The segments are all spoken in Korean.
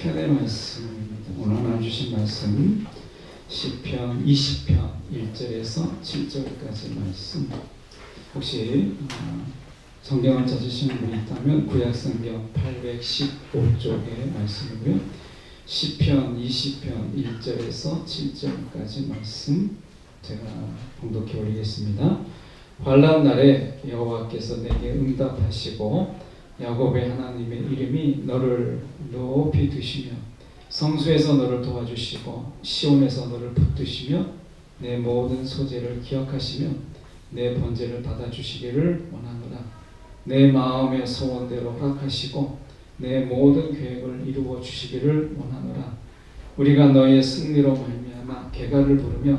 시편의 말씀입니다. 오늘 하나님 주신 말씀 시편 20편 1절에서 7절까지 말씀. 혹시 성경을 찾으시는 분이 있다면 구약성경 815쪽의 말씀이고요. 시편 20편 1절에서 7절까지 말씀 제가 봉독해 올리겠습니다. 환난 날에 여호와께서 내게 응답하시고 야곱의 하나님의 이름이 너를 높이 드시며 성수에서 너를 도와주시고 시온에서 너를 붙드시며 내 모든 소재를 기억하시며 내 번제를 받아주시기를 원하노라. 내 마음의 소원대로 허락하시고 내 모든 계획을 이루어 주시기를 원하노라. 우리가 너의 승리로 말미암아 개가를 부르며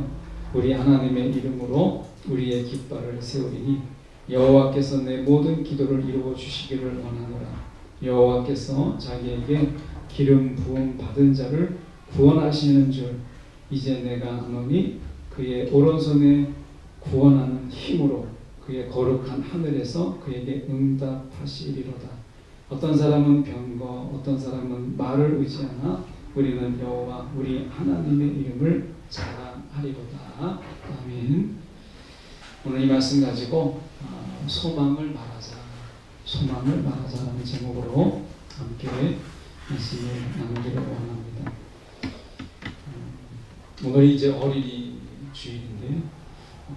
우리 하나님의 이름으로 우리의 깃발을 세우리니 여호와께서 내 모든 기도를 이루어 주시기를 원하노라. 여호와께서 자기에게 기름 부음 받은 자를 구원하시는 줄 이제 내가 아노니 그의 오른손에 구원하는 힘으로 그의 거룩한 하늘에서 그에게 응답하시리로다. 어떤 사람은 병거 어떤 사람은 말을 의지하나 우리는 여호와 우리 하나님의 이름을 자랑하리로다. 아멘. 오늘 이 말씀 가지고 소망을 말하자라는 제목으로 함께 말씀을 나누기를 원합니다. 오늘이 이제 어린이 주일인데요.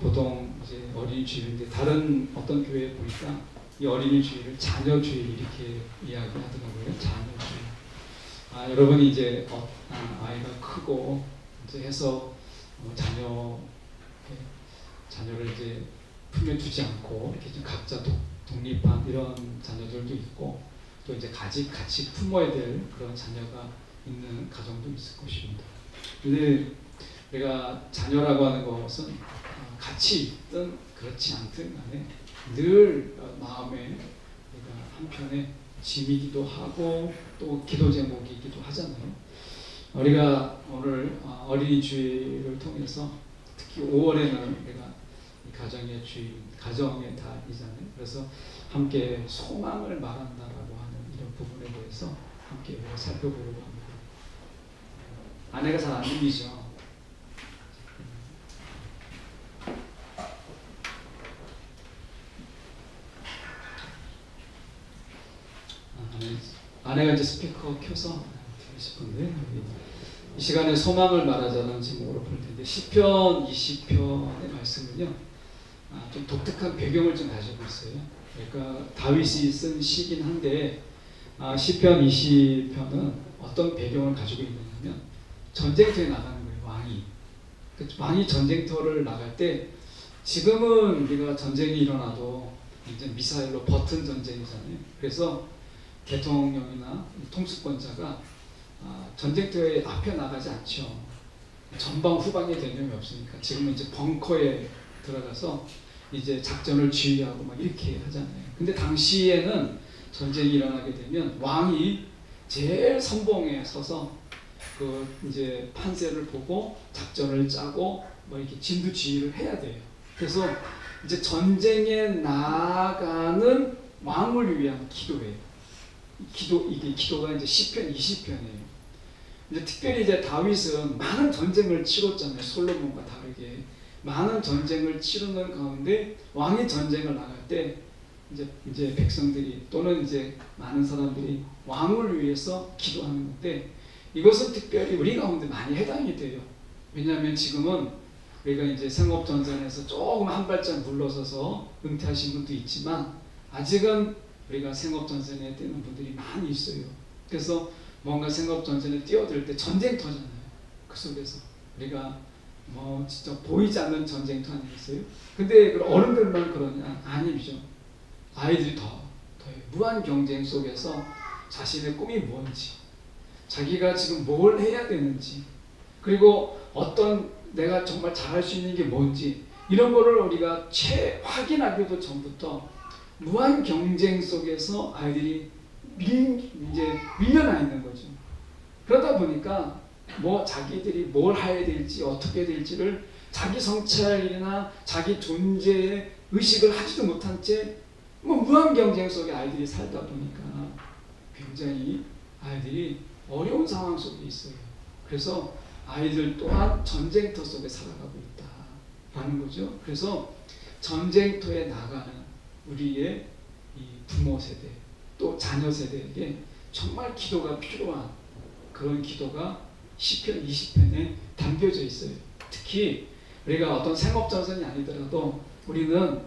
보통 이제 어린이 주일인데 다른 어떤 교회에 보니까 이 어린이 주일을 자녀 주일 이렇게 이야기하더라고요. 자녀 주일. 여러분이 이제 아이가 크고 이제 해서 자녀를 이제 품에 두지 않고 이렇게 좀 각자 독립한 이런 자녀들도 있고 또 이제 같이 품어야 될 그런 자녀가 있는 가정도 있을 것입니다. 근데 우리가 자녀라고 하는 것은 같이 있든 그렇지 않든 간에 늘 마음에 우리가 한편에 짐이기도 하고 또 기도 제목이기도 하잖아요. 우리가 오늘 어린이 주일을 통해서 특히 5월에는 우리가 가정의 주일, 가정의 달이잖아요. 그래서 함께 소망을 말한다라고 하는 이런 부분에 대해서 함께 살펴보려고 합니다. 아내가 잘 안 들리죠? 아내가 이제 스피커 켜서 싶은데 이 시간에 소망을 말하자는 제목으로 볼 텐데 시편 20편의 말씀은요 좀 독특한 배경을 좀 가지고 있어요. 그러니까 다윗이 쓴 시긴 한데 시편 20편은 어떤 배경을 가지고 있느냐면 전쟁터에 나가는 거예요. 왕이 전쟁터를 나갈 때 지금은 우리가 전쟁이 일어나도 이제 미사일로 버튼 전쟁이잖아요. 그래서 대통령이나 통수권자가 전쟁터에 앞에 나가지 않죠. 전방 후방의 개념이 없으니까 지금은 이제 벙커에 들어가서 이제 작전을 지휘하고 막 이렇게 하잖아요. 근데 당시에는 전쟁이 일어나게 되면 왕이 제일 선봉에 서서 그 이제 판세를 보고 작전을 짜고 뭐 이렇게 진두지휘를 해야 돼요. 그래서 이제 전쟁에 나가는 왕을 위한 기도예요. 이게 기도가 이제 시편 20편이에요. 이제 특별히 이제 다윗은 많은 전쟁을 치렀잖아요. 솔로몬과 다르게 많은 전쟁을 치르는 가운데 왕이 전쟁을 나갈 때 이제 백성들이 또는 이제 많은 사람들이 왕을 위해서 기도하는 건데 이것은 특별히 우리 가운데 많이 해당이 돼요. 왜냐하면 지금은 우리가 이제 생업전선에서 조금 한 발짝 물러서서 은퇴하신 분도 있지만 아직은 우리가 생업전선에 뛰는 분들이 많이 있어요. 그래서 뭔가 생업전선에 뛰어들 때 전쟁터잖아요. 그 속에서 우리가 뭐 진짜 보이지 않는 전쟁터 아니겠어요? 근데 어른들만 그러냐? 아니죠. 아이들이 더해요. 무한 경쟁 속에서 자신의 꿈이 뭔지, 자기가 지금 뭘 해야 되는지, 그리고 내가 정말 잘할 수 있는 게 뭔지 이런 거를 우리가 확인하기도 전부터 무한 경쟁 속에서 아이들이 이제 밀려나 있는 거죠. 그러다 보니까 자기들이 뭘 해야 될지 어떻게 될지를 자기 성찰이나 자기 존재의 의식을 하지도 못한 채 무한 경쟁 속에 아이들이 살다 보니까 굉장히 아이들이 어려운 상황 속에 있어요. 그래서 아이들 또한 전쟁터 속에 살아가고 있다라는 거죠. 그래서 전쟁터에 나가는 우리의 이 부모 세대 또 자녀 세대에게 정말 기도가 필요한 그런 기도가 시편 20편에 담겨져 있어요. 특히 우리가 어떤 생업전선이 아니더라도 우리는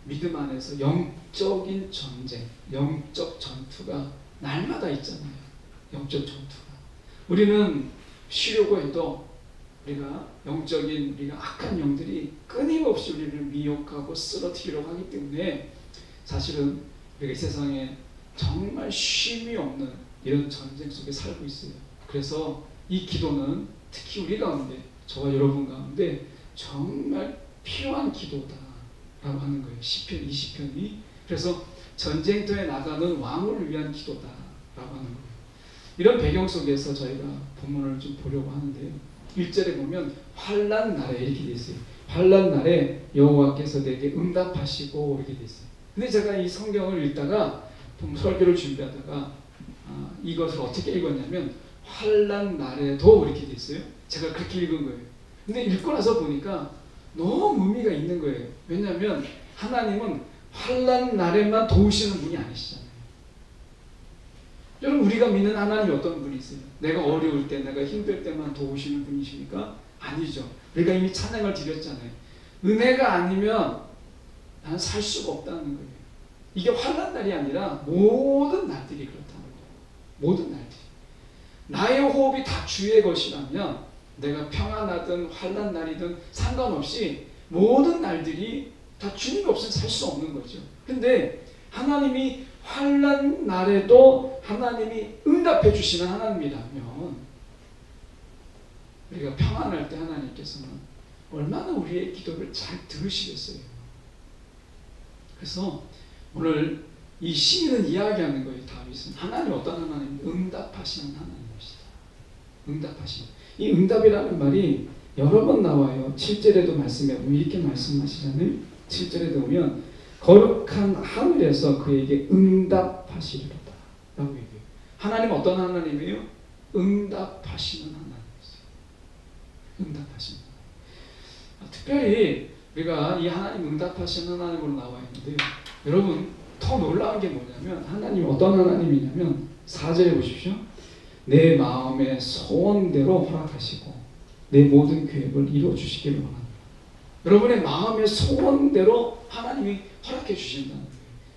믿음 안에서 영적인 전쟁, 영적 전투가 날마다 있잖아요. 영적 전투가. 우리는 쉬려고 해도 우리가 영적인 우리가 악한 영들이 끊임없이 우리를 미혹하고 쓰러뜨리려고 하기 때문에 사실은 우리가 이 세상에 정말 쉼이 없는 이런 전쟁 속에 살고 있어요. 그래서 이 기도는 특히 우리 가운데, 저와 여러분 가운데 정말 필요한 기도다라고 하는 거예요. 시편 20편이. 그래서 전쟁터에 나가는 왕을 위한 기도다라고 하는 거예요. 이런 배경 속에서 저희가 본문을 좀 보려고 하는데요. 1절에 보면 환난 날에 이렇게 되어 있어요. 환난 날에 여호와께서 내게 응답하시고 이렇게 되어 있어요. 근데 제가 이 성경을 읽다가 설교를 준비하다가 이것을 어떻게 읽었냐면 환난 날에도 이렇게 되어 있어요. 제가 그렇게 읽은 거예요. 근데 읽고 나서 보니까 너무 의미가 있는 거예요. 왜냐하면 하나님은 환난 날에만 도우시는 분이 아니시잖아요. 여러분, 우리가 믿는 하나님이 어떤 분이세요? 내가 어려울 때, 내가 힘들 때만 도우시는 분이십니까? 아니죠. 우리가 이미 찬양을 드렸잖아요. 은혜가 아니면 나는 살 수가 없다는 거예요. 이게 환난 날이 아니라 모든 날들이 그렇다는 거예요. 모든 날들이. 나의 호흡이 다 주의 것이라면 내가 평안하든 환난 날이든 상관없이 모든 날들이 다 주님 없이는 살 수 없는 거죠. 근데 하나님이 환난 날에도 하나님이 응답해 주시는 하나님이라면 우리가 평안할 때 하나님께서는 얼마나 우리의 기도를 잘 들으시겠어요. 그래서 오늘 이 시인은 이야기하는 거예요. 다윗은 하나님 어떤 하나님? 응답하시는 하나님이시다. 응답하시는. 이 응답이라는 말이 여러 번 나와요. 7절에도 말씀해 보면 이렇게 말씀하시잖아요. 7절에 보면 거룩한 하늘에서 그에게 응답하시리로다 라고 얘기해요. 하나님 어떤 하나님이에요? 응답하시는 하나님이세요. 응답하시는 하나님. 특별히 우리가 이 하나님 응답하시는 하나님으로 나와 있는데요. 여러분, 더 놀라운 게 뭐냐면 하나님이 어떤 하나님이냐면 4절에 보십시오. 내 마음의 소원대로 허락하시고 내 모든 계획을 이루어주시기를 원합니다. 여러분의 마음의 소원대로 하나님이 허락해 주신다는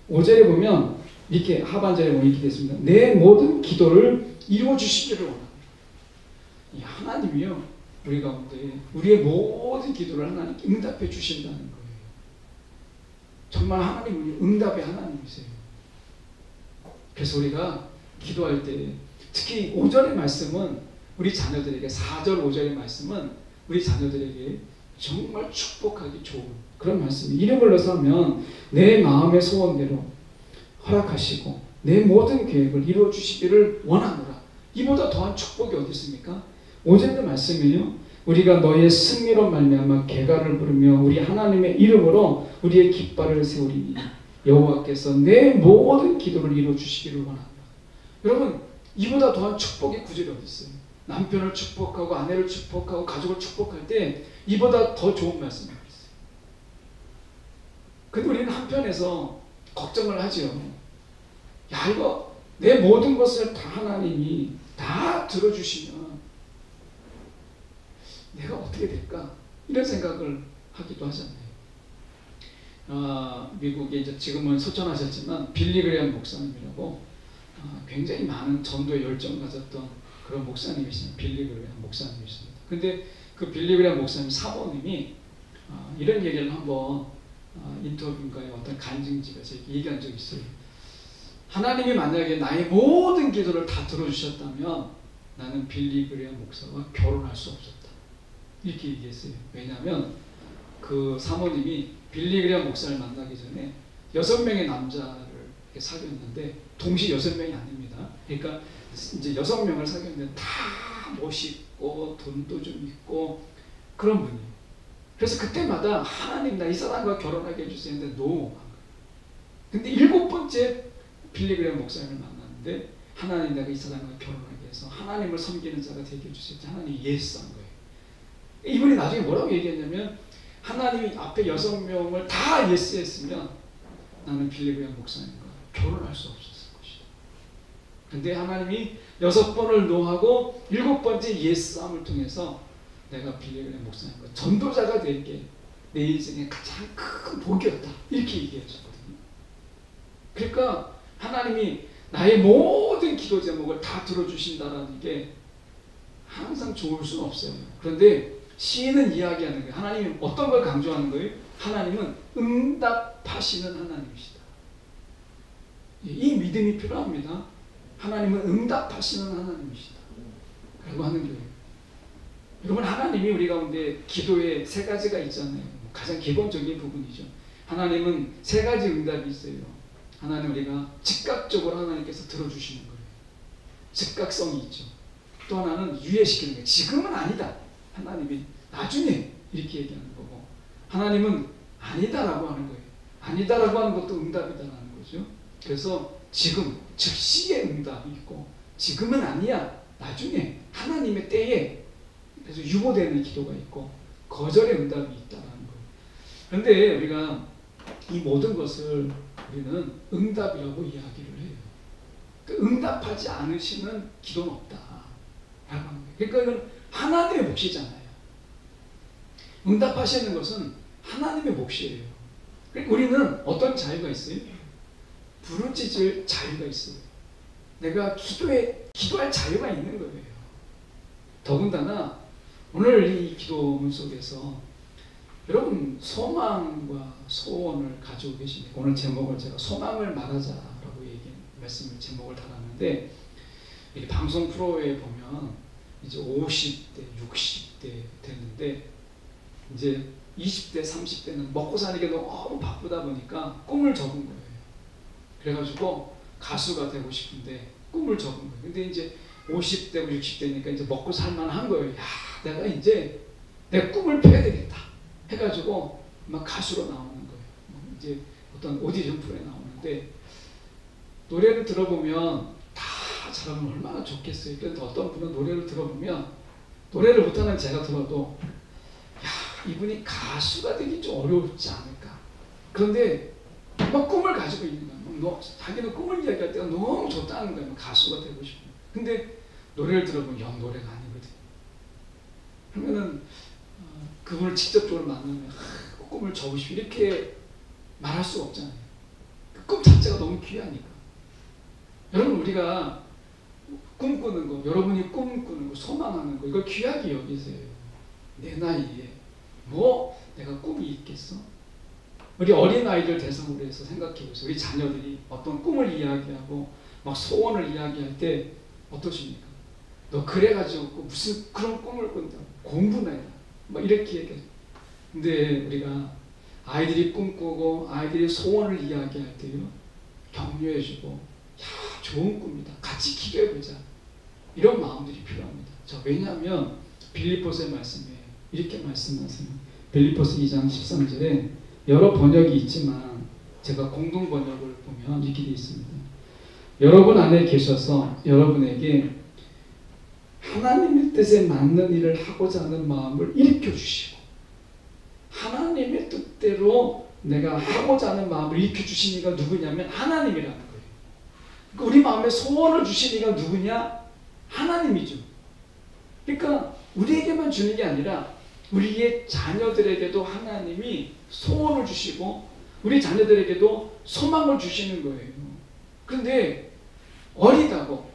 거예요. 5절에 보면 이렇게 하반절에 보면 이렇게 됐습니다. 내 모든 기도를 이루어주시기를 원합니다. 이 하나님이요, 우리 가운데 우리의 모든 기도를 하나님 응답해 주신다는 거예요. 정말 하나님은 응답의 하나님이세요. 그래서 우리가 기도할 때 특히 5절의 말씀은 우리 자녀들에게 4절 5절의 말씀은 우리 자녀들에게 정말 축복하기 좋은 그런 말씀이 이름을 넣어서 하면 내 마음의 소원대로 허락하시고 내 모든 계획을 이루어 주시기를 원하노라. 이보다 더한 축복이 어디 있습니까? 5절의 말씀이요, 우리가 너의 승리로 말미암아 개가를 부르며 우리 하나님의 이름으로 우리의 깃발을 세우리니 여호와께서 내 모든 기도를 이루어 주시기를 원한다. 여러분, 이보다 더한 축복의 구절이 어디 있어요? 남편을 축복하고 아내를 축복하고 가족을 축복할 때 이보다 더 좋은 말씀이 있어요. 근데 우리는 한편에서 걱정을 하죠. 야, 이거 내 모든 것을 다 하나님이 다 들어주시면 내가 어떻게 될까? 이런 생각을 하기도 하잖아요. 미국에 이제 지금은 소천하셨지만 빌리 그레엄 목사님이라고 굉장히 많은 전도에 열정 가졌던 그런 목사님이십니다. 빌리 그레엄 목사님이십니다. 근데 그 빌리 그레엄 목사님 사모님이 이런 얘기를 한번 인터뷰인가요? 어떤 간증집에서 얘기한 적이 있어요. 하나님이 만약에 나의 모든 기도를 다 들어주셨다면 나는 빌리 그레엄 목사와 결혼할 수 없었다. 이렇게 얘기했어요. 왜냐하면 그 사모님이 빌리 그레엄 목사를 만나기 전에 6명의 남자를 사귀었는데 동시 6명이 아닙니다. 그러니까 이제 6명을 사귀었는데 다 멋있고 돈도 좀 있고 그런 분이에요. 그래서 그때마다 하나님 나 이 사람과 결혼하게 해주세요 했는데 노. 근데 7번째 빌리 그레엄 목사님을 만났는데 하나님 내가 이 사람과 결혼하게 해서 하나님을 섬기는 자가 되게 해주세요. 하나님이 예스한 거예요. 이분이 나중에 뭐라고 얘기했냐면 하나님이 앞에 6명을 다 예스했으면 나는 빌리그레이엄 목사님과 결혼할 수 없었을 것이다. 근데 하나님이 6번을 노하고 7번째 예스함을 통해서 내가 빌리그레이엄 목사님과 전도자가 될 게 내 인생의 가장 큰 복이었다. 이렇게 얘기했었거든요. 그러니까 하나님이 나의 모든 기도 제목을 다 들어주신다는 게 항상 좋을 수는 없어요. 그런데 시인은 이야기하는 거예요. 하나님이 어떤 걸 강조하는 거예요? 하나님은 응답하시는 하나님이시다. 이 믿음이 필요합니다. 하나님은 응답하시는 하나님이시다. 라고 하는 거예요. 여러분, 하나님이 우리 가운데 기도에 3가지가 있잖아요. 가장 기본적인 부분이죠. 하나님은 3가지 응답이 있어요. 하나님 우리가 즉각적으로 하나님께서 들어주시는 거예요. 즉각성이 있죠. 또 하나는 유예시키는 거예요. 지금은 아니다. 하나님이 나중에 이렇게 얘기하는 거고, 하나님은 아니다라고 하는 거예요. 아니다라고 하는 것도 응답이다라는 거죠. 그래서 지금 즉시의 응답이 있고, 지금은 아니야. 나중에 하나님의 때에 그래서 유보되는 기도가 있고 거절의 응답이 있다라는 거예요. 그런데 우리가 이 모든 것을 우리는 응답이라고 이야기를 해요. 응답하지 않으시는 기도는 없다. 라고 하는 거예요. 그러니까 이건 하나님의 몫이잖아요. 응답하시는 것은 하나님의 몫이에요. 그러니까 우리는 어떤 자유가 있어요? 부르짖을 자유가 있어요. 내가 기도할 자유가 있는 거예요. 더군다나 오늘 이 기도문 속에서 여러분 소망과 소원을 가지고 계십니까? 오늘 제목을 제가 소망을 말하자라고 말씀을 제목을 달았는데, 이 방송 프로에 보면 이제 50대, 60대 됐는데 이제 20대, 30대는 먹고 사는 게 너무 바쁘다 보니까 꿈을 접은 거예요. 그래가지고 가수가 되고 싶은데 꿈을 접은 거예요. 근데 이제 50대고 60대니까 이제 먹고 살만한 거예요. 야, 내가 이제 내 꿈을 펴야 되겠다 해가지고 막 가수로 나오는 거예요. 이제 어떤 오디션 프로에 나오는데 노래를 들어보면 다 잘하면 얼마나 좋겠어요. 그런데 어떤 분은 노래를 들어보면, 노래를 못하는 제가 들어도 야, 이분이 가수가 되기 좀 어렵지 않을까. 그런데 막 꿈을 가지고 있는 거예요. 자기는 꿈을 이야기할 때가 너무 좋다는 거예요. 가수가 되고 싶어. 근데 노래를 들어보면 영 노래가 아니거든. 그러면은 그분을 직접적으로 만나면 꿈을 접으시오 이렇게 말할 수 없잖아요. 그 꿈 자체가 너무 귀하니까. 여러분, 우리가 꿈꾸는 거, 여러분이 꿈꾸는 거, 소망하는 거, 이걸 귀하게 여기세요. 내 나이에 뭐 내가 꿈이 있겠어? 우리 어린아이들 대상으로 해서 생각해보세요. 우리 자녀들이 어떤 꿈을 이야기하고 막 소원을 이야기할 때 어떠십니까? 너 그래가지고 무슨 그런 꿈을 꾼다. 공부나 해라. 막 이렇게 얘기해. 근데 우리가 아이들이 꿈꾸고 아이들이 소원을 이야기할 때요, 격려해주고, 야, 좋은 꿈이다. 같이 기도해보자. 이런 마음들이 필요합니다. 자, 왜냐하면 빌립보서의 말씀에 이렇게 말씀하세요. 빌립보서 2장 13절에 여러 번역이 있지만 제가 공동 번역을 보면 이렇게 되어 있습니다. 여러분 안에 계셔서 여러분에게 하나님의 뜻에 맞는 일을 하고자 하는 마음을 일으켜 주시고, 하나님의 뜻대로 내가 하고자 하는 마음을 일으켜 주신 이가 누구냐면 하나님이라는 거예요. 그러니까 우리 마음에 소원을 주신 이가 누구냐? 하나님이죠. 그러니까 우리에게만 주는 게 아니라 우리의 자녀들에게도 하나님이 소원을 주시고 우리 자녀들에게도 소망을 주시는 거예요. 그런데 어리다고,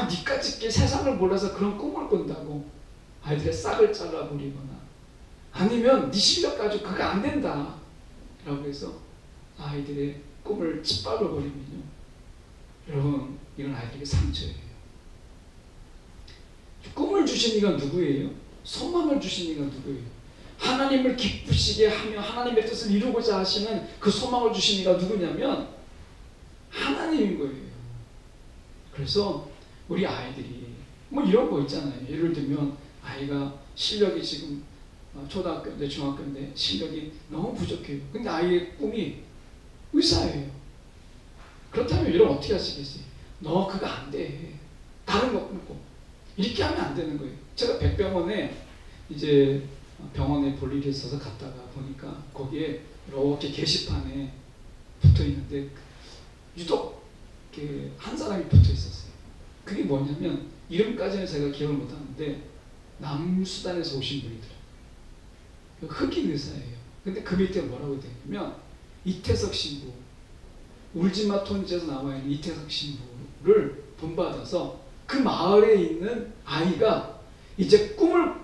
니까짓게 세상을 몰라서 그런 꿈을 꾼다고 아이들의 싹을 잘라버리거나, 아니면 네 실력 가지고 그거 안 된다 라고 해서 아이들의 꿈을 짓밟아버리면요, 여러분, 이건 아이들에게 상처예요. 꿈을 주신 이가 누구예요? 소망을 주신 이가 누구예요? 하나님을 기쁘시게 하며 하나님의 뜻을 이루고자 하시는 그 소망을 주신 이가 누구냐면 하나님인 거예요. 그래서 우리 아이들이 뭐 이런 거 있잖아요. 예를 들면 아이가 실력이 지금 초등학교인데 중학교인데 실력이 너무 부족해요. 근데 아이의 꿈이 의사예요. 그렇다면 여러분 어떻게 하시겠어요? 너 그거 안 돼. 다른 거 끊고. 이렇게 하면 안 되는 거예요. 제가 백병원에 이제 병원에 볼 일이 있어서 갔다가 보니까 거기에 이렇게 게시판에 붙어 있는데 유독 한 사람이 붙어 있었어요. 그게 뭐냐면 이름까지는 제가 기억을 못 하는데 남수단에서 오신 분이더라고요. 흑인 의사예요. 근데 그 밑에 뭐라고 되어 있냐면 이태석 신부, 울지마 톤지에서 나와 있는 이태석 신부를 본받아서 그 마을에 있는 아이가 이제 꿈을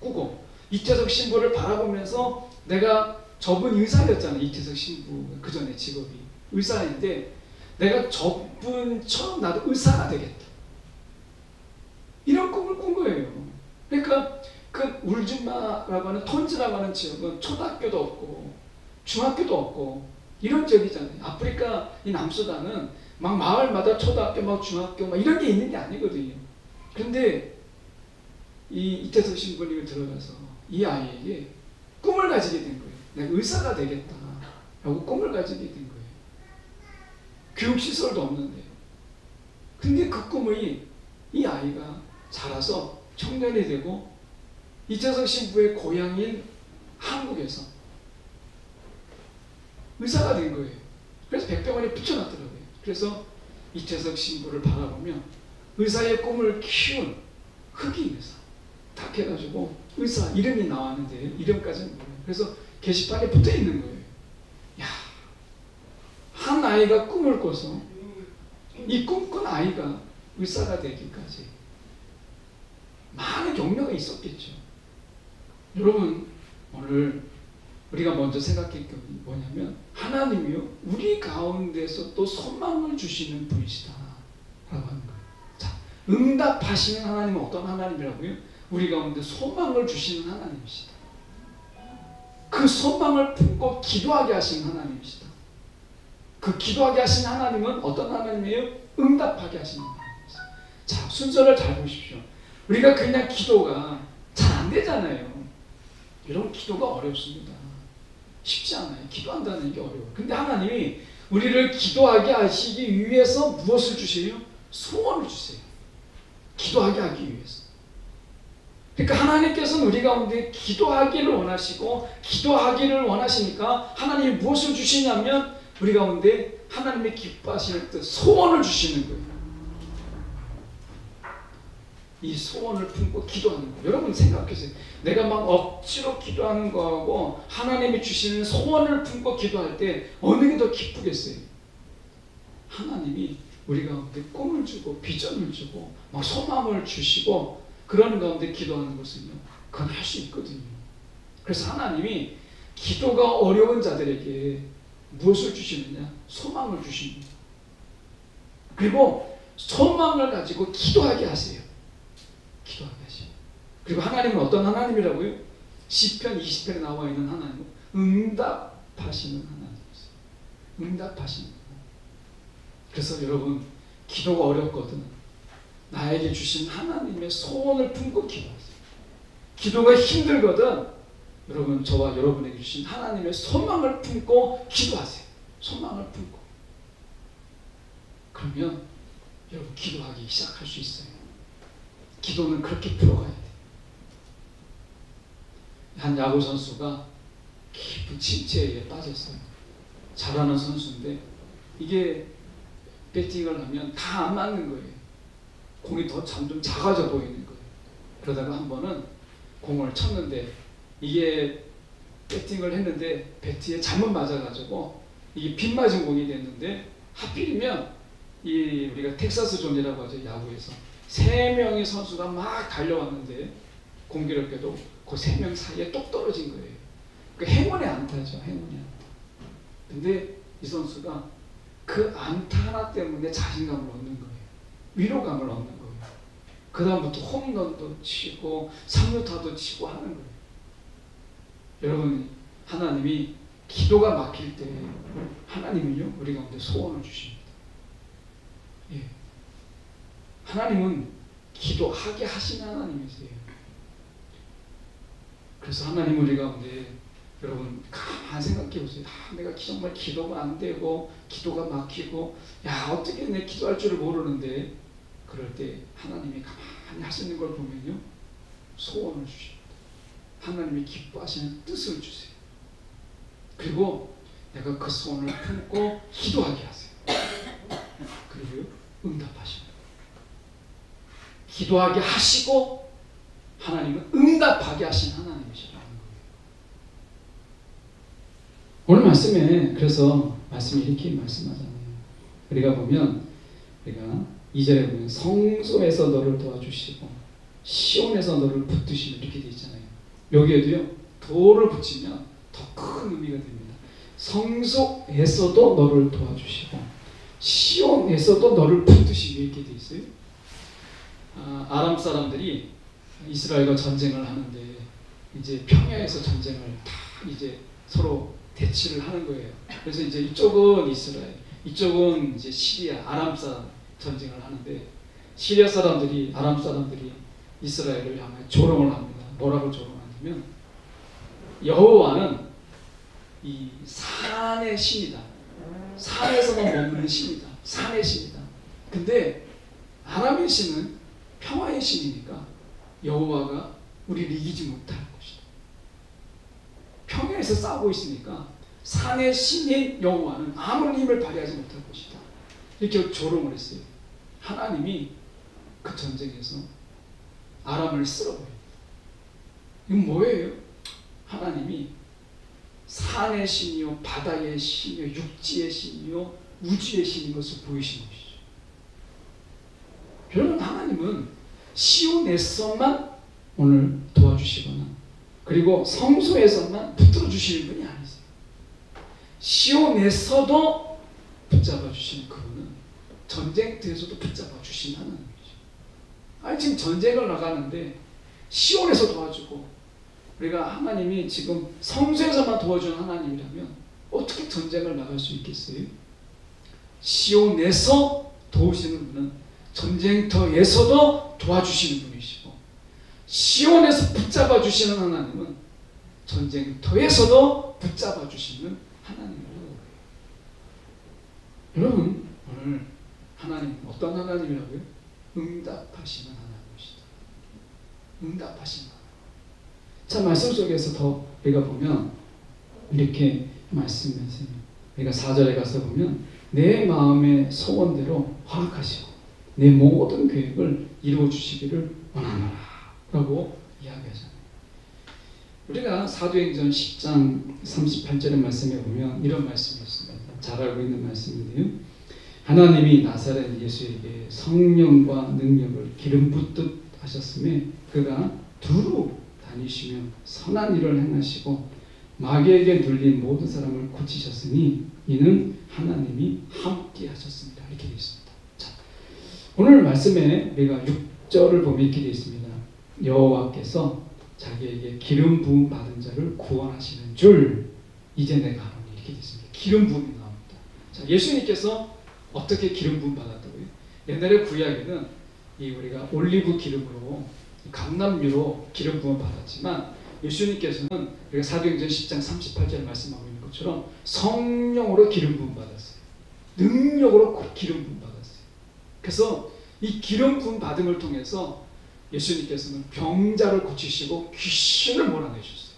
꾸고 이태석 신부를 바라보면서 내가 저분 의사였잖아요. 이태석 신부 그 전에 직업이 의사인데 내가 저분처럼 나도 의사가 되겠다. 이런 꿈을 꾼 거예요. 그러니까 그 울지마라고 하는 톤즈라고 하는 지역은 초등학교도 없고 중학교도 없고 이런 지역이잖아요. 아프리카 이 남수단은 막 마을마다 초등학교, 막 중학교, 막 이런 게 있는 게 아니거든요. 그런데 이 이태석 신부님이 들어가서 이 아이에게 꿈을 가지게 된 거예요. 내가 의사가 되겠다 라고 꿈을 가지게 된 거예요. 교육시설도 없는데. 근데 그 꿈이 이 아이가 자라서 청년이 되고 이태석 신부의 고향인 한국에서 의사가 된 거예요. 그래서 백병원에 붙여놨더라고요. 그래서 이태석 신부를 바라보며 의사의 꿈을 키운 흑인 의사 딱 해가지고 의사 이름이 나왔는데 이름까지는 몰라요. 그래서 게시판에 붙어 있는 거예요. 야, 한 아이가 꿈을 꿔서 이 꿈꾼 아이가 의사가 되기까지 많은 격려가 있었겠죠. 여러분 오늘 우리가 먼저 생각할 게 뭐냐면 하나님이요 우리 가운데서 또 소망을 주시는 분이시다 라고 하는 거예요. 자, 응답하시는 하나님은 어떤 하나님이라고요? 우리 가운데 소망을 주시는 하나님이시다. 그 소망을 품고 기도하게 하시는 하나님이시다. 그 기도하게 하시는 하나님은 어떤 하나님이에요? 응답하게 하시는 하나님이시다. 자, 순서를 잘 보십시오. 우리가 그냥 기도가 잘 안 되잖아요. 여러분 기도가 어렵습니다. 쉽지 않아요. 기도한다는 게 어려워요. 근데 하나님이 우리를 기도하게 하시기 위해서 무엇을 주세요? 소원을 주세요. 기도하게 하기 위해서. 그러니까 하나님께서는 우리 가운데 기도하기를 원하시고 기도하기를 원하시니까 하나님이 무엇을 주시냐면 우리 가운데 하나님의 기뻐하시는 뜻 소원을 주시는 거예요. 이 소원을 품고 기도하는 거예요. 여러분 생각하세요. 내가 막 억지로 기도하는 거하고 하나님이 주시는 소원을 품고 기도할 때 어느 게 더 기쁘겠어요? 하나님이 우리 가운데 꿈을 주고 비전을 주고 막 소망을 주시고 그러는 가운데 기도하는 것은요. 그건 할 수 있거든요. 그래서 하나님이 기도가 어려운 자들에게 무엇을 주시느냐? 소망을 주십니다. 그리고 소망을 가지고 기도하게 하세요. 기도하게 하시고. 그리고 하나님은 어떤 하나님이라고요? 시편 20편에 나와 있는 하나님은 응답하시는 하나님이세요. 응답하시는 하나님. 그래서 여러분 기도가 어렵거든 나에게 주신 하나님의 소원을 품고 기도하세요. 기도가 힘들거든 여러분 저와 여러분에게 주신 하나님의 소망을 품고 기도하세요. 소망을 품고. 그러면 여러분 기도하기 시작할 수 있어요. 기도는 그렇게 풀어가야 돼. 한 야구 선수가 깊은 침체에 빠졌어요. 잘하는 선수인데 이게 배팅을 하면 다 안 맞는 거예요. 공이 더 점점 작아져 보이는 거예요. 그러다가 한 번은 공을 쳤는데 이게 배팅을 했는데 배트에 잘못 맞아가지고 이게 빗 맞은 공이 됐는데 하필이면 이 우리가 텍사스 존이라고 하죠. 야구에서 3명의 선수가 막 달려왔는데 공교롭게도 그 3명 사이에 똑 떨어진 거예요. 그 행운의 안타죠. 행운의 안타. 근데 이 선수가 그 안타 하나 때문에 자신감을 얻는 거예요. 위로감을 얻는 거예요. 그 다음부터 홈런도 치고 3루타도 치고 하는 거예요. 여러분 하나님이 기도가 막힐 때 하나님은요 우리 가운데 소원을 주십니다. 예. 하나님은 기도하게 하시는 하나님이세요. 그래서 하나님 우리 가운데 여러분 가만 생각해 보세요. 내가 정말 기도가 안 되고 기도가 막히고 어떻게 내 기도할 줄을 모르는데, 그럴 때 하나님이 가만히 하시는 걸 보면요, 소원을 주십니다. 하나님이 기뻐하시는 뜻을 주세요. 그리고 내가 그 소원을 품고 기도하게 하세요. 그리고 응답하십니다. 기도하게 하시고 하나님은 응답하게 하신 하나님이시라는 거예요. 오늘 말씀에 그래서 말씀이 이렇게 말씀하잖아요. 우리가 보면, 우리가 2절에 보면 성소에서 너를 도와주시고 시온에서 너를 붙드시고 이렇게 되어 있잖아요. 여기에도요, 도를 붙이면 더 큰 의미가 됩니다. 성소에서도 너를 도와주시고 시온에서도 너를 붙드시고 이렇게 되어 있어요. 아람 사람들이 이스라엘과 전쟁을 하는데, 이제 평야에서 전쟁을 다 이제 서로 대치를 하는 거예요. 그래서 이제 이쪽은 이스라엘, 이쪽은 이제 시리아, 아람 사람 전쟁을 하는데, 시리아 사람들이, 아람 사람들이 이스라엘을 향해 조롱을 합니다. 뭐라고 조롱하냐면, 여호와는 이 산의 신이다. 산에서만 머무는 신이다. 산의 신이다. 근데 아람의 신은 평화의 신이니까 여호와가 우리를 이기지 못할 것이다. 평야에서 싸우고 있으니까 산의 신인 여호와는 아무런 힘을 발휘하지 못할 것이다. 이렇게 조롱을 했어요. 하나님이 그 전쟁에서 아람을 쓸어버려요. 이건 뭐예요? 하나님이 산의 신이요, 바다의 신이요, 육지의 신이요, 우주의 신인 것을 보이신 것이죠. 여러분, 하나님은 시온에서만 오늘 도와주시거나, 그리고 성소에서만 붙들어 주시는 분이 아니세요. 시온에서도 붙잡아 주시는 그분은 전쟁터에서도 붙잡아 주신 하나님이죠. 지금 전쟁을 나가는데 시온에서 도와주고, 우리가 하나님이 지금 성소에서만 도와주는 하나님이라면 어떻게 전쟁을 나갈 수 있겠어요? 시온에서 도우시는 분은 전쟁터에서도 도와주시는 분이시고, 시온에서 붙잡아 주시는 하나님은 전쟁터에서도 붙잡아 주시는 하나님이라는 거예요. 여러분, 오늘 하나님 어떤 하나님이라고요? 응답하시는 하나님이시다. 응답하시는 하나님. 자, 말씀 속에서 더 우리가 보면 이렇게 말씀하세요. 우리가 4절에 가서 보면 내 마음의 소원대로 허락하시고 내 모든 계획을 이루어 주시기를 원하노라 라고 이야기하잖아요. 우리가 사도행전 10장 38절의 말씀에 보면 이런 말씀이 있습니다. 잘 알고 있는 말씀인데요. 하나님이 나사렛 예수에게 성령과 능력을 기름 붓듯 하셨음에 그가 두루 다니시며 선한 일을 행하시고 마귀에게 눌린 모든 사람을 고치셨으니 이는 하나님이 함께 하셨습니다. 이렇게 되어 있습니다. 자, 오늘 말씀에 우리가 6절을 보면 이렇게 되어 있습니다. 여호와께서 자기에게 기름 부음 받은 자를 구원하시는 줄 이제 내가 아노니 이렇게 되어 있습니다. 기름 부음이 나옵니다. 자, 예수님께서 어떻게 기름 부음 받았다고요? 옛날에 구약에는 우리가 올리브 기름으로 감람유로 기름 부음 받았지만 예수님께서는 우리가 사도행전 10장 38절에 말씀하고 있는 것처럼 성령으로 기름 부음 받았어요. 능력으로 기름 부음 받았어요. 그래서 이 기름 부음 받음을 통해서 예수님께서는 병자를 고치시고 귀신을 몰아내셨어요.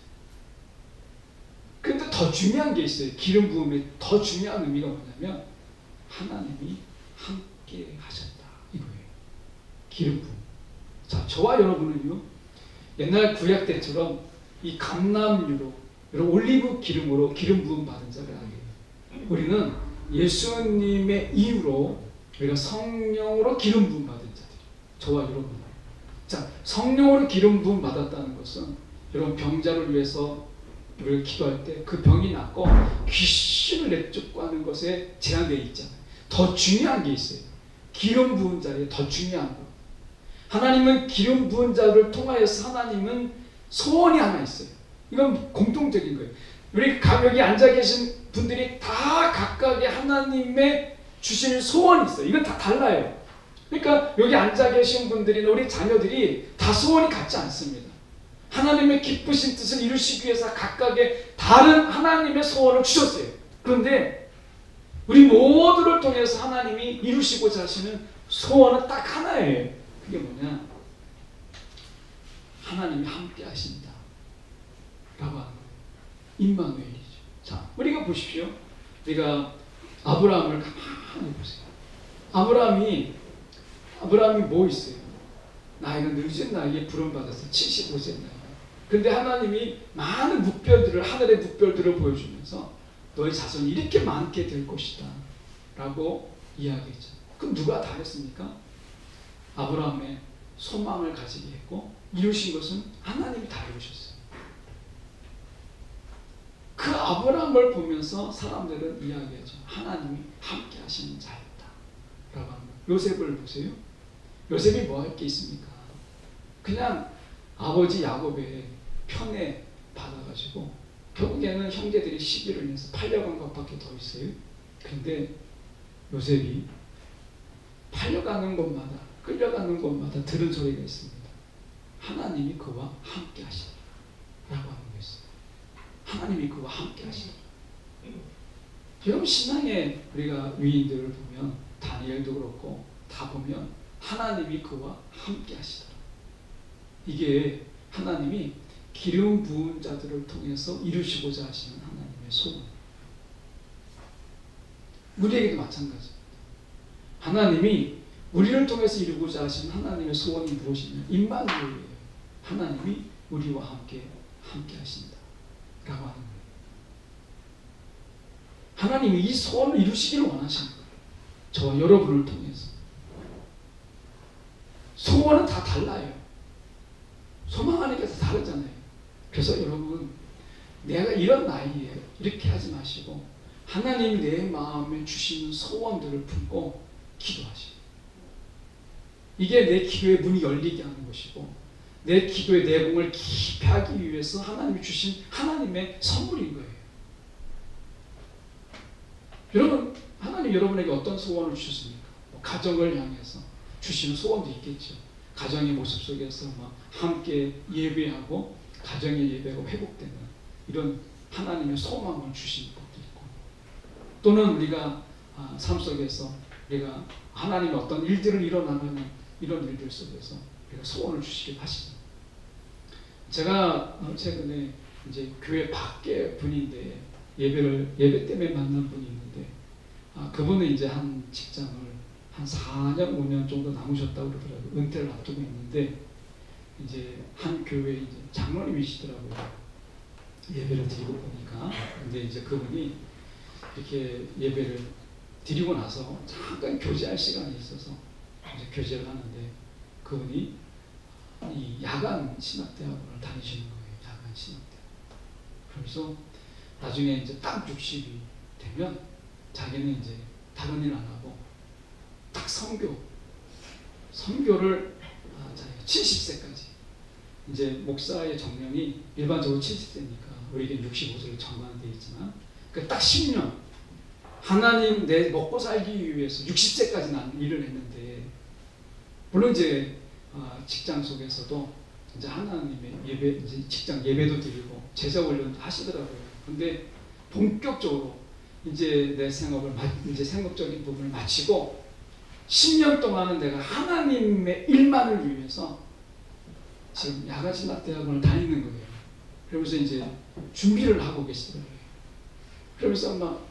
그런데 더 중요한 게 있어요. 기름 부음의 더 중요한 의미가 뭐냐면 하나님이 함께 하셨다 이거예요. 기름 부음. 자, 저와 여러분은요, 옛날 구약 때처럼 이 감람유로, 올리브 기름으로 기름 부음 받은 자가 아니에요. 우리는 예수님의 이유로 우리가 성령으로 기름 부음 받은 자들, 저와 여러분. 자, 성령으로 기름 부음 받았다는 것은 여러분 병자를 위해서 우리가 기도할 때 그 병이 낫고 귀신을 내쫓고 하는 것에 제한되어 있잖아요. 더 중요한 게 있어요. 기름 부은 자리에 더 중요한 거. 하나님은 기름 부은 자를 통하여서 하나님은 소원이 하나 있어요. 이건 공통적인 거예요. 우리 여기 앉아 계신 분들이 다 각각의 하나님의 주시는 소원이 있어요. 이건 다 달라요. 그러니까 여기 앉아 계신 분들이나 우리 자녀들이 다 소원이 같지 않습니다. 하나님의 기쁘신 뜻을 이루시기 위해서 각각의 다른 하나님의 소원을 주셨어요. 그런데 우리 모두를 통해서 하나님이 이루시고자 하시는 소원은 딱 하나예요. 그게 뭐냐? 하나님이 함께 하신다 라고 하는 거예요. 임마누엘이죠. 자, 우리가 보십시오. 우리가 아브라함을 가만히 보세요. 아브라함이 뭐 있어요? 나이가 늦은 나이에 부름받아서 75세 나이. 그런데 하나님이 많은 묵별들을, 하늘의 묵별들을 보여주면서 너의 자손이 이렇게 많게 될 것이다 라고 이야기했죠. 그럼 누가 다 했습니까? 아브라함의 소망을 가지게 했고 이루신 것은 하나님이 다 이루셨어요. 그 아브라함을 보면서 사람들은 이야기하죠. 하나님이 함께 하시는 자였다 라고 합니다. 요셉을 보세요. 요셉이 뭐 할 게 있습니까? 그냥 아버지 야곱의 편에 받아가지고 결국에는 형제들이 시기를 내서 팔려간 것밖에 더 있어요. 그런데 요셉이 팔려가는 곳마다, 끌려가는 곳마다 들은 소리가 있습니다. 하나님이 그와 함께 하시라 라고 하는 것이었어요. 하나님이 그와 함께 하시라. 여러분, 신앙의 우리가 위인들을 보면 다니엘도 그렇고 다 보면 하나님이 그와 함께 하시더라. 이게 하나님이 기름 부은 자들을 통해서 이루시고자 하시는 하나님의 소원. 우리에게도 마찬가지입니다. 하나님이 우리를 통해서 이루고자 하시는 하나님의 소원이 무엇이냐? 임마누엘이에요. 하나님이 우리와 함께 하신다 라고 하는 거예요. 하나님이 이 소원을 이루시기를 원하시는 거예요. 저와 여러분을 통해서. 소원은 다 달라요. 소망하는 게 다 다르잖아요. 그래서 여러분, 내가 이런 나이에 이렇게 하지 마시고 하나님이 내 마음에 주시는 소원들을 품고 기도하시고, 이게 내 기도의 문이 열리게 하는 것이고 내 기도의 내공을 깊이 하기 위해서 하나님이 주신 하나님의 선물인 거예요. 여러분, 하나님 여러분에게 어떤 소원을 주셨습니까? 가정을 향해서 주시는 소원도 있겠죠. 가정의 모습 속에서 막 함께 예배하고 가정의 예배가 회복되는 이런 하나님의 소망을 주시는 것도 있고, 또는 우리가 삶 속에서 우리가 하나님의 어떤 일들을 일어나는 이런 일들 속에서 우리가 소원을 주시기도 하시죠. 제가 최근에 이제 교회 밖에 분인데 예배 때문에 만난 분이 있는데 그분은 이제 한 직장을 한 4년 5년 정도 남으셨다고 그러더라고요. 은퇴를 앞두고 있는데 이제 한 교회 이제 장로님이시더라고요. 예배를 드리고 보니까. 근데 이제 그분이 이렇게 예배를 드리고 나서 잠깐 교제할 시간이 있어서 이제 교제를 하는데 그분이 이 야간 신학대학원을 다니시는 거예요. 야간 신학대학. 그래서 나중에 이제 딱 60이 되면 자기는 이제 다른 일 안 하고 딱 선교를 자기가 70세까지, 이제 목사의 정년이 일반적으로 70세니까 우리에게 65세로 정관되어 있지만 딱 10년 하나님 내 먹고 살기 위해서 60세까지 난 일을 했는데, 물론 이제 직장 속에서도 이제 하나님의 예배, 이제 직장 예배도 드리고 제자 훈련도 하시더라고요. 근데 본격적으로 이제 내 생업을 이제 생업적인 부분을 마치고 10년 동안은 내가 하나님의 일만을 위해서 지금 야간신학대학원을 다니는 거예요. 그러면서 이제 준비를 하고 계시더라고요. 그러면서 막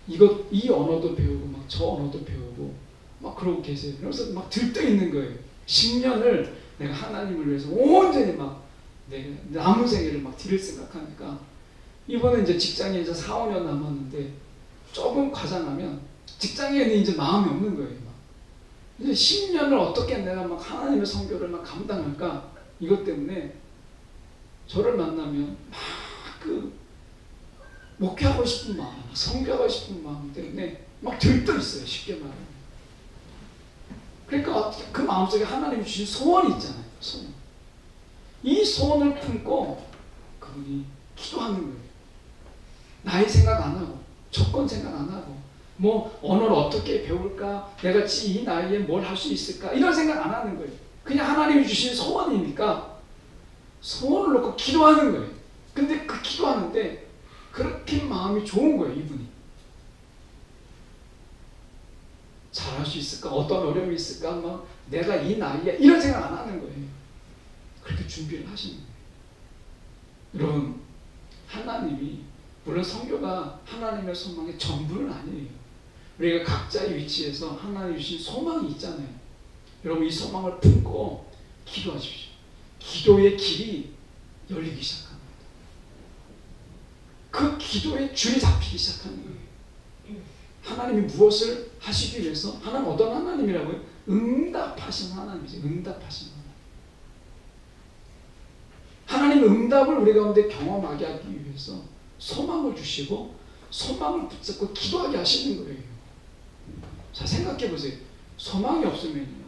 이 언어도 배우고 막 저 언어도 배우고 막 그러고 계세요. 그래서 막 들떠 있는 거예요. 10년을 내가 하나님을 위해서 온전히 막 내가 남은 생애를 막 드릴 생각하니까, 이번에 이제 직장에 이제 4, 5년 남았는데 조금 과장하면 직장에는 이제 마음이 없는 거예요. 막. 이제 10년을 어떻게 내가 막 하나님의 선교를 막 감당할까? 이것 때문에 저를 만나면 막 목회하고 싶은 마음, 선교하고 싶은 마음 때문에 막 들떠 있어요. 쉽게 말하면. 그러니까 그 마음속에 하나님이 주신 소원이 있잖아요. 소원. 이 소원을 품고 그분이 기도하는 거예요. 나이 생각 안 하고, 조건 생각 안 하고, 뭐 언어를 어떻게 배울까, 내가 이 나이에 뭘 할 수 있을까, 이런 생각 안 하는 거예요. 그냥 하나님이 주신 소원이니까 소원을 놓고 기도하는 거예요. 근데 그 기도하는데 그렇게 마음이 좋은 거예요, 이분이. 잘할 수 있을까? 어떤 어려움이 있을까? 막 내가 이 나이에 이런 생각 안 하는 거예요. 그렇게 준비를 하시는 거예요. 여러분, 하나님이, 물론 성교가 하나님의 소망의 전부는 아니에요. 우리가 각자의 위치에서 하나님 주신 소망이 있잖아요. 여러분, 이 소망을 품고 기도하십시오. 기도의 길이 열리기 시작합니다. 그 기도의 줄이 잡히기 시작하는 거예요. 하나님이 무엇을 하시기 위해서, 하나님 어떤 하나님이라고요? 응답하신 하나님이죠. 응답하신 하나님. 하나님 응답을 우리 가운데 경험하게 하기 위해서 소망을 주시고 소망을 붙잡고 기도하게 하시는 거예요. 자, 생각해 보세요. 소망이 없으면요,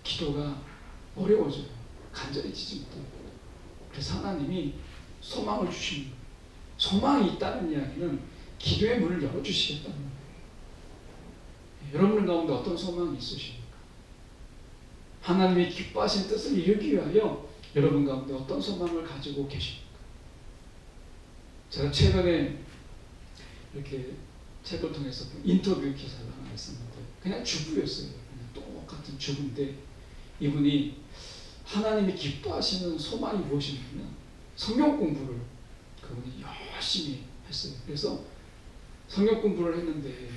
기도가 어려워져요. 간절해지지 못해요. 그래서 하나님이 소망을 주시는 거예요. 소망이 있다는 이야기는 기도의 문을 열어주시겠다는 거예요. 여러분 가운데 어떤 소망이 있으십니까? 하나님이 기뻐하신 뜻을 이루기 위하여 여러분 가운데 어떤 소망을 가지고 계십니까? 제가 최근에 이렇게 책을 통해서 인터뷰 기사를 하나 했었는데, 그냥 주부였어요. 그냥 똑같은 주부인데, 이분이 하나님이 기뻐하시는 소망이 무엇이냐면 성경 공부를 그분이 열심히 했어요. 그래서 성경 공부를 했는데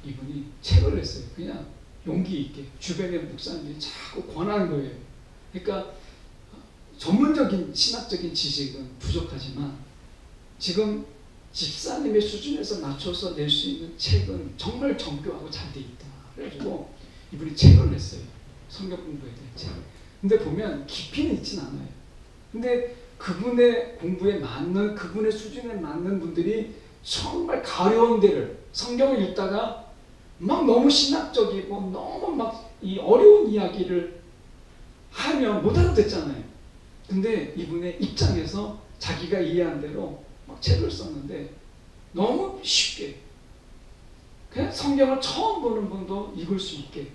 이분이 책을 냈어요. 그냥 용기 있게 주변의 목사님들이 자꾸 권하는 거예요. 그러니까 전문적인 신학적인 지식은 부족하지만 지금 집사님의 수준에서 낮춰서 낼 수 있는 책은 정말 정교하고 잘 돼 있다. 그래가지고 이분이 책을 냈어요. 성경 공부에 대한 책. 근데 보면 깊이는 있진 않아요. 근데 그분의 공부에 맞는, 그분의 수준에 맞는 분들이 정말 가려운 데를 성경을 읽다가 막 너무 신학적이고 너무 막 이 어려운 이야기를 하면 못 알아듣잖아요. 근데 이분의 입장에서 자기가 이해한 대로 막 책을 썼는데 너무 쉽게, 그냥 성경을 처음 보는 분도 읽을 수 있게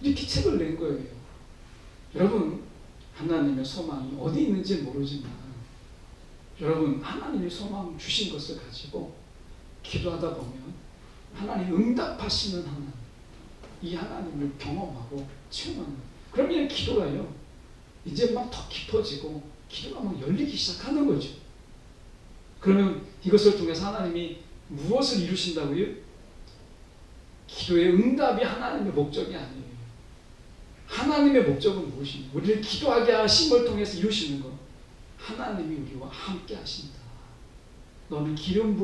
이렇게 책을 낸 거예요. 여러분, 하나님의 소망이 어디 있는지 모르지만 여러분, 하나님이 소망 주신 것을 가지고 기도하다 보면 하나님 응답하시는 하나님, 이 하나님을 경험하고 체험하는 거예요. 그러면 기도가요, 이제 막 더 깊어지고 기도가 막 열리기 시작하는 거죠. 그러면 이것을 통해서 하나님이 무엇을 이루신다고요? 기도의 응답이 하나님의 목적이 아니에요. 하나님의 목적은 무엇입니까? 우리를 기도하게 하심을 통해서 이루시는 것. 하나님이 우리와 함께 하신다. 너는 기름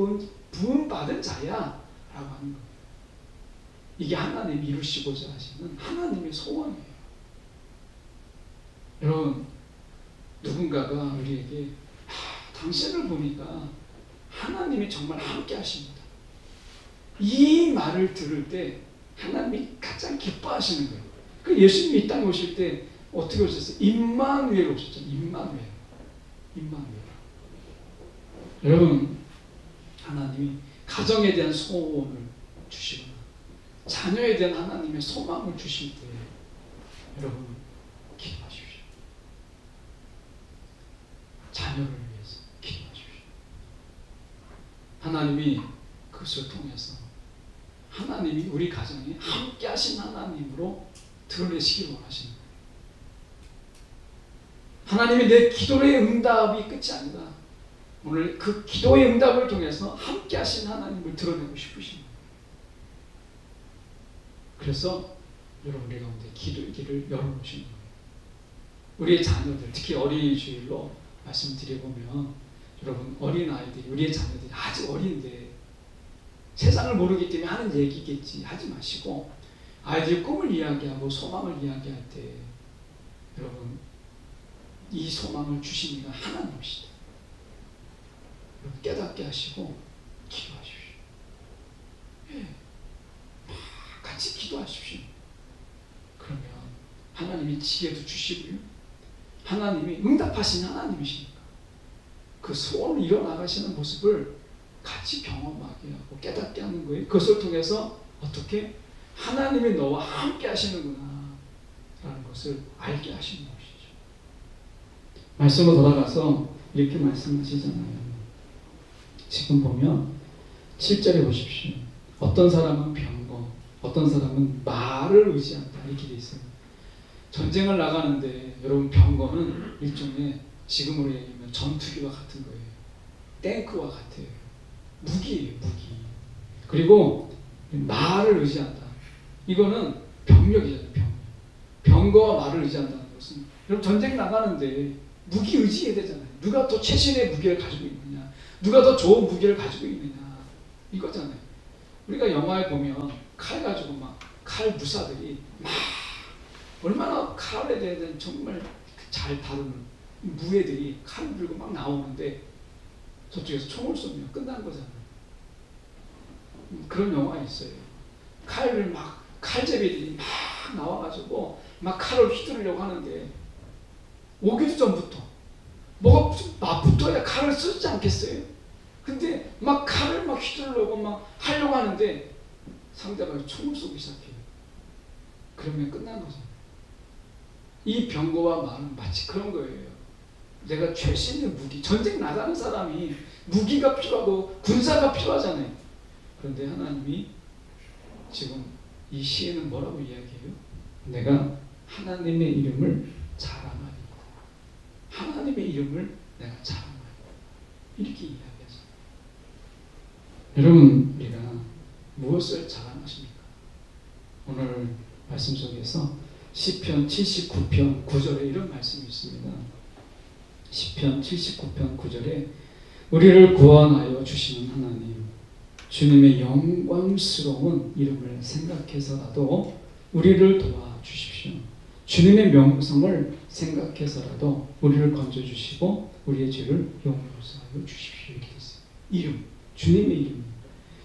부음 받은 자야 라고 하는 거예요. 이게 하나님이 이루시고자 하시는 하나님의 소원이에요. 여러분, 누군가가 우리에게 당신을 보니까 하나님이 정말 함께 하십니다. 이 말을 들을 때 하나님이 가장 기뻐하시는 거예요. 그 예수님이 이 땅에 오실 때 어떻게 오셨어요? 임마누엘 오셨잖아요. 임마누엘. 여러분, 하나님이 가정에 대한 소원을 주시거나 자녀에 대한 하나님의 소망을 주실 때 여러분 기도하십시오. 자녀를 위해서 기도하십시오. 하나님이 그것을 통해서 하나님이 우리 가정에 함께 하신 하나님으로 드러내시길 원하시는 거예요. 하나님이 내 기도의 응답이 끝이 아니라 오늘 그 기도의 응답을 통해서 함께 하신 하나님을 드러내고 싶으신 거예요. 그래서 여러분들 가운데 기도의 길을 열어놓으시는 거예요. 우리의 자녀들, 특히 어린이주일로 말씀드려보면 여러분, 어린아이들이, 우리의 자녀들이 아직 어린데 세상을 모르기 때문에 하는 얘기겠지 하지 마시고, 아이들이 꿈을 이야기하고 소망을 이야기할 때 여러분, 이 소망을 주신 이가 하나님이시다. 여러분, 깨닫게 하시고 기도하십시오. 예. 같이 기도하십시오. 그러면 하나님이 지혜도 주시고요, 하나님이 응답하신 하나님이시니까 그 소원을 이뤄나가시는 모습을 같이 경험하게 하고 깨닫게 하는 거예요. 그것을 통해서 어떻게 하나님이 너와 함께 하시는구나 라는 것을 알게 하시는 것이죠. 말씀으로 돌아가서 이렇게 말씀하시잖아요. 지금 보면 7절에 보십시오. 어떤 사람은 병거, 어떤 사람은 말을 의지한다. 이렇게 돼 있어요. 전쟁을 나가는데 여러분 병거는 일종의 지금으로 얘기하면 전투기와 같은 거예요. 탱크와 같아요. 무기예요, 무기. 그리고 말을 의지한다. 이거는 병력이잖아요, 병력. 병거와 말을 의지한다는 것은 여러분 전쟁 나가는데 무기 의지해야 되잖아요. 누가 더 최신의 무기를 가지고 있느냐, 누가 더 좋은 무기를 가지고 있느냐, 이거잖아요. 우리가 영화에 보면 칼 가지고 막 칼 무사들이 막 얼마나 칼에 대한 정말 잘 다루는 무예들이 칼을 들고 막 나오는데 저쪽에서 총을 쏘면 끝난 거잖아요. 그런 영화 있어요. 칼을 막 칼제비들이 막 나와가지고 막 칼을 휘두르려고 하는데 오기도 전부터 뭐가 맞붙어야 칼을 쓰지 않겠어요? 근데 막 칼을 막 휘두르려고 막 하려고 하는데 상대방이 총을 쏘기 시작해요. 그러면 끝난 거죠. 이 병거와 말은 마치 그런 거예요. 내가 최신의 무기, 전쟁 나가는 사람이 무기가 필요하고 군사가 필요하잖아요. 그런데 하나님이 지금 이 시에는 뭐라고 이야기해요? 내가 하나님의 이름을 자랑하리이다. 하나님의 이름을 내가 자랑하리이다. 이렇게 이야기하죠. 여러분, 우리가 무엇을 자랑하십니까? 오늘 말씀 속에서 시편 79편 9절에 이런 말씀이 있습니다. 시편 79편 9절에 우리를 구원하여 주시는 하나님, 주님의 영광스러운 이름을 생각해서라도 우리를 도와주십시오. 주님의 명성을 생각해서라도 우리를 건져주시고 우리의 죄를 용서하여 주십시오. 이렇게 됐어요. 이름, 주님의 이름,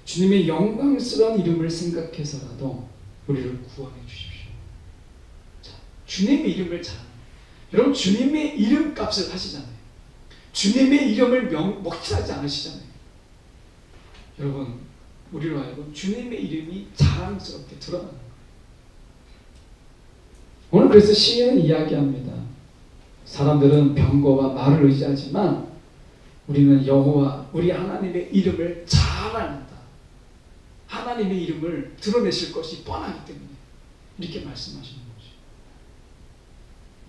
주님의 영광스러운 이름을 생각해서라도 우리를 구원해 주십시오. 자, 주님의 이름을 잘, 여러분 주님의 이름 값을 하시잖아요. 주님의 이름을 먹칠하지 않으시잖아요. 여러분, 우리로 하여금 주님의 이름이 자랑스럽게 드러나는 거예요. 오늘 그래서 시인은 이야기합니다. 사람들은 병거와 말을 의지하지만 우리는 여호와 우리 하나님의 이름을 자랑한다. 하나님의 이름을 드러내실 것이 뻔하기 때문에 이렇게 말씀하시는 거죠.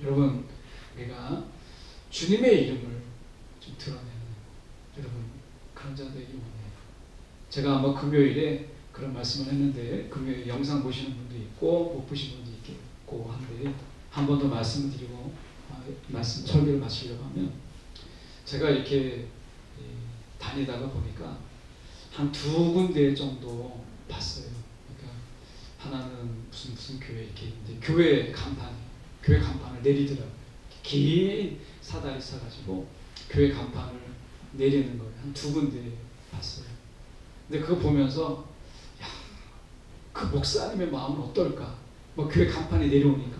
여러분, 우리가 주님의 이름을 좀 드러내는 여러분 그런 자들이 오네요. 제가 아마 금요일에 그런 말씀을 했는데 금요일 영상 보시는 분도 있고 못 보시는 분도 있고 한데 한 번 더 말씀을 드리고 말씀 설교를 마치려고 하면 제가 이렇게 다니다가 보니까 한 두 군데 정도 봤어요. 그러니까 하나는 무슨 교회 이렇게 있는데 교회 간판을 내리더라고요. 긴 사다리 써가지고 교회 간판을 내리는 거예요. 한 두 군데 봤어요. 근데 그거 보면서 야, 그 목사님의 마음은 어떨까? 뭐 교회 간판이 내려오니까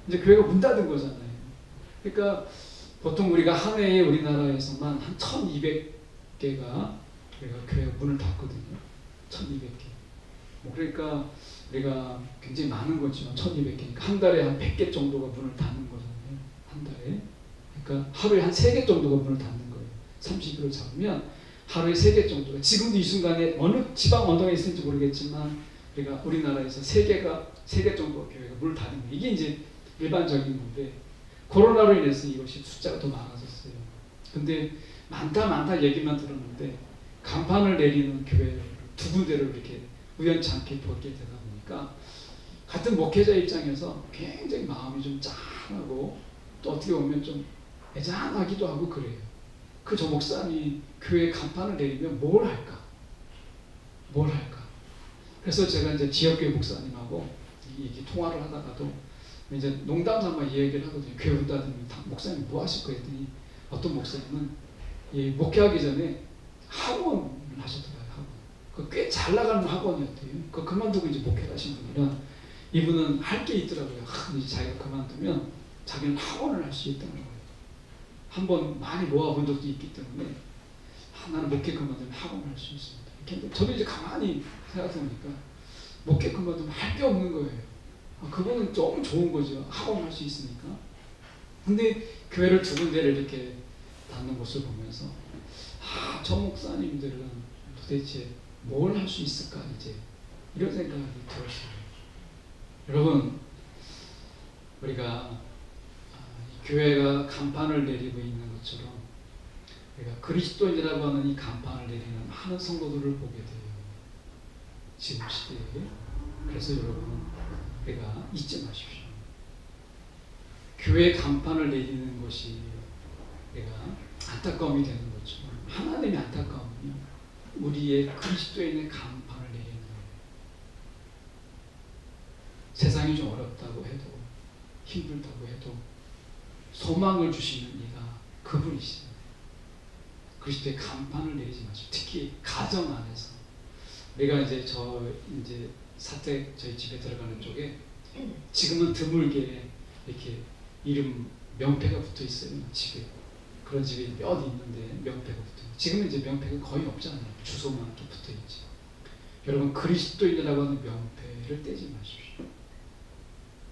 이제 교회가 문 닫은 거잖아요. 그러니까 보통 우리가 한 해에 우리나라에서만 한 1200개가 우리가 교회가 문을 닫거든요. 1200개. 뭐 그러니까 우리가 굉장히 많은 거지만 1200개니까 한 달에 한 100개 정도가 문을 닫는 거잖아요. 한 달에. 그러니까 하루에 한 3개 정도가 문을 닫는 거예요. 30일을 잡으면 하루에 3개 정도가, 지금도 이 순간에 어느 지방 언덕에 있을지 모르겠지만 우리가 우리나라에서 3개 정도 교회가 문을 닫는 거예요. 이게 이제 일반적인 건데 코로나로 인해서 이것이 숫자가 더 많아졌어요. 근데 많다 얘기만 들었는데 간판을 내리는 교회를 두 군데를 이렇게 우연찮게 보게 되다 보니까 같은 목회자 입장에서 굉장히 마음이 좀 짠하고 또 어떻게 보면 좀 애잔하기도 하고 그래요. 그 저 목사님이 교회 간판을 내리면 뭘 할까? 그래서 제가 이제 지역교회 목사님하고 이렇게 통화를 하다가도 이제 농담삼아 얘기를 하거든요. 교회 문 닫으면 목사님 뭐 하실 거예요? 했더니 어떤 목사님은 목회하기 전에 학원을 하셨더라고요. 학원. 꽤 잘 나가는 학원이었대요. 그만두고 이제 목회를 하신 분이라 이분은 할 게 있더라고요. 이제 자기가 그만두면 자기는 학원을 할 수 있다는 거예요. 한번 많이 모아본 적도 있기 때문에 나는 목회 그만두면 학원을 할 수 있습니다. 이렇게 저도 이제 가만히 생각해보니까 목회 그만두면 할 게 없는 거예요. 그거는 너무 좋은 거죠. 학원 할 수 있으니까. 근데 교회를 두 군데를 이렇게 닫는 모습을 보면서 저 목사님들은 도대체 뭘 할 수 있을까 이제 이런 생각이 들었어요. 여러분, 우리가 교회가 간판을 내리고 있는 것처럼 우리가 그리스도인이라고 하는 이 간판을 내리는 많은 성도들을 보게 돼요. 지금 시대에. 그래서 여러분, 우리가 잊지 마십시오. 교회 간판을 내리는 것이 우리가 안타까움이 되는 것처럼 하나님의 안타까움은요, 우리의 그리스도인의 간판을 내리는 거예요. 세상이 좀 어렵다고 해도, 힘들다고 해도 소망을 주시는 이가 그분이시죠. 그리스도의 간판을 내리지 마시고, 특히 가정 안에서 우리가 이제 사택 저희 집에 들어가는 쪽에 지금은 드물게 이렇게 이름 명패가 붙어 있어요. 집에 그런 집이 몇 있는데 명패가 붙어 있어요. 지금은 이제 명패가 거의 없잖아요. 주소만 또 붙어 있지. 여러분, 그리스도인이라고 하는 명패를 떼지 마십시오.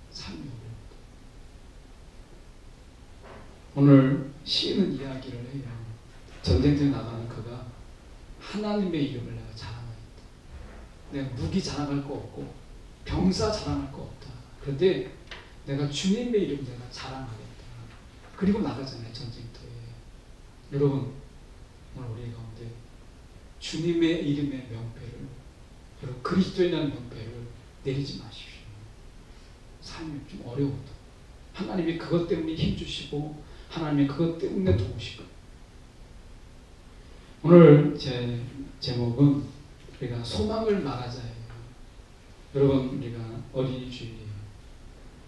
삶이 어려워. 오늘 시인은 이야기를 해요. 전쟁터에 나가는 그가 하나님의 이름을 내가 자랑하겠다. 내가 무기 자랑할 거 없고 병사 자랑할 거 없다. 그런데 내가 주님의 이름 내가 자랑하겠다. 그리고 나가잖아요, 전쟁터에. 여러분, 오늘 우리 가운데 주님의 이름의 명패를, 여러분 그리스도인이라는 명패를 내리지 마십시오. 삶이 좀 어려워도 하나님이 그것 때문에 힘주시고 하나님이 그것 때문에 도우시고. 오늘 제 제목은 우리가 소망을 말하자예요. 여러분, 우리가 어린이 주일이에요.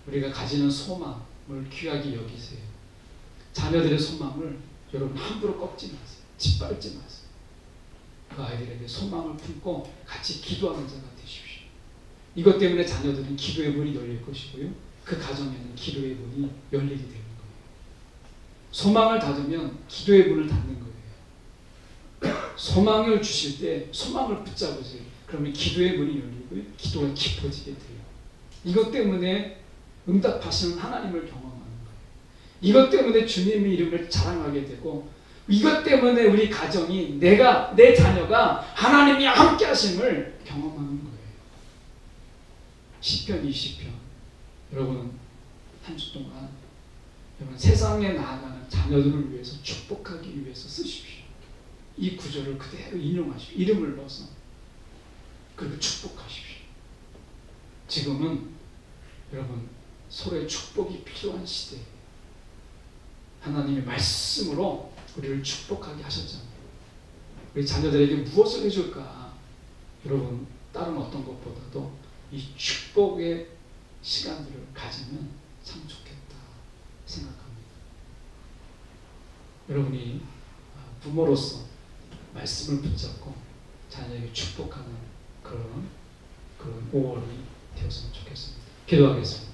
우리가 가지는 소망을 귀하게 여기세요. 자녀들의 소망을 여러분 함부로 꺾지 마세요. 짓밟지 마세요. 그 아이들에게 소망을 품고 같이 기도하는 자가 되십시오. 이것 때문에 자녀들은 기도의 문이 열릴 것이고요, 그 가정에는 기도의 문이 열리게 되는 거예요. 소망을 닫으면 기도의 문을 닫는 거예요. 소망을 주실 때 소망을 붙잡으세요. 그러면 기도의 문이 열리고요, 기도가 깊어지게 돼요. 이것 때문에 응답하시는 하나님을 경험하는 거예요. 이것 때문에 주님의 이름을 자랑하게 되고, 이것 때문에 우리 가정이, 내 자녀가 하나님이 함께 하심을 경험하는 거예요. 시편 20편 여러분, 한 주 동안 여러분 세상에 나아가는 자녀들을 위해서 축복하기 위해서 쓰십시오. 이 구절을 그대로 인용하십시오. 이름을 넣어서. 그리고 축복하십시오. 지금은 여러분 서로의 축복이 필요한 시대예요. 하나님의 말씀으로 우리를 축복하게 하셨잖아요. 우리 자녀들에게 무엇을 해줄까? 여러분, 다른 어떤 것보다도 이 축복의 시간들을 가지면 참 좋겠다 생각합니다. 여러분이 부모로서 말씀을 붙잡고 자녀에게 축복하는 그런 5월이 되었으면 좋겠습니다. 기도하겠습니다.